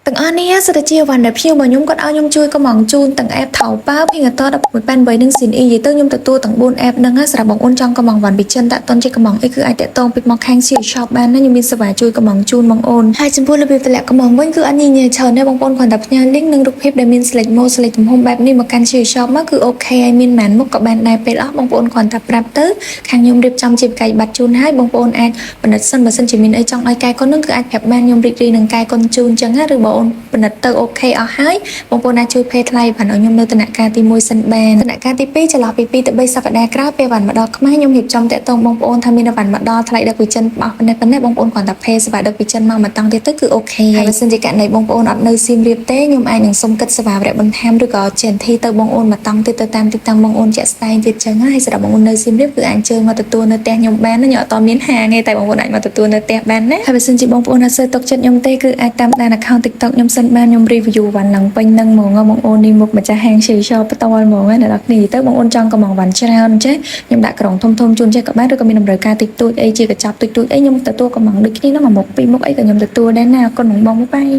ទាំងអស់នេះសិតជាវណ្ណភាពរបស់ខ្ញុំគាត់ឲ្យខ្ញុំជួយកំងជូនទាំង app ថៅប៉ៅពីត16.8និង Sin E និយាយទៅខ្ញុំទទួលទាំង4 app ហ្នឹងសម្រាប់បងអូនចង់កំងវណ្ណវិចិត្រតាក់ទន់ជាកំងអីគឺអាចតាក់ទងពីមកខាង C Shop បានណាខ្ញុំមានសេវាជួយកំងជូនបងអូនហើយចំពោះរបៀបតម្លាក់កំងវិញគឺអត់ញញច្រើនទេបងប្អូនគ្រាន់តែផ្ញើ link និងរូបភាពដែលមាន select mode select ទំហំបែបនេះមកកាន់ C Shop មកគឺអូខេហើយមានម៉ានមុខក៏បានដែរពេលអស់បងប្អូនគ្រាន់តែប្រាប់ទៅខាងខ្ញុំរៀបចំជាកាយប័ណ្ណជូនហើយបងប្អូនអាចបណ្ឌិតសិនបើសិនជាមានអីចង់ឲ្យកែកុននឹងគឺអាចប្រាប់បានខ្ញុំរីករាយនឹងកែកុនជូនចឹងណាឬបងអូនបណ្ឌិតទៅអូខេអស់ហើយបងប្អូនអាចជួយភេថ្លៃបានឲ្យខ្ញុំនៅដំណាក់កាលទី1សិនបានដំណាក់កាលទី2ចន្លោះពី2ទៅ3សប្តាហ៍ក្រោយពេលវ៉ាន់មកដល់ខ្មែរខ្ញុំរៀបចំតាក់ទងបងប្អូនថាមានវ៉ាន់មកដល់ថ្លៃដឹកពីចិនបោះប៉ុណ្ណេះបងប្អូនគ្រាន់តែភេសេវាដឹកពីចិនមកតង់ទៀតទៅគឺអូខេហើយបើសិនជាករណីបងប្អូនអត់នៅសៀមរាបទេខ្ញុំអាចនឹងសុំគិតសេវាវរៈបន្ថែមឬក៏ជេនធីទៅបងអូនមកតង់ទៀតទៅតាមទីតាំងបងអូនជាក់ស្ដែងទៀតចឹងហើយសម្រាប់បងអូននៅសៀមរាបគឺអាចអញ្ជើញមកទទួលនៅផ្ទះខ្ញុំបានណាខ្ញុំអត់តមានហាងទេតែបងប្អូនអាចមកទទួលនៅផ្ទះបានណាហើយបើសិនជាបងប្អូនអត់សូវទុកចិត្តខ្ញុំទេគឺអាចតាមដាន account TikTok ខ្ញុំសិនបានខ្ញុំ review វ៉ាន់ឡើងពេញនឹងហ្មងបងអូននេះមុខម្ចាស់ហាង Share Shop ផ្ទាល់ហ្មងណាដល់គ្នាទៅបងអូនចង់កំងវ៉ាន់ច្រើនចេះខ្ញុំដាក់ក្រុងធំជូនចេះក៏បានឬក៏មានតម្រូវការតិចតួចអីជាកញ្ចប់តិចតួចអីខ្ញុំទទួលកំងដូចគ្នានោះមួយមុខពីរមុខអីក៏ខ្ញុំទទួលដែរណាអរគុណបងបាយ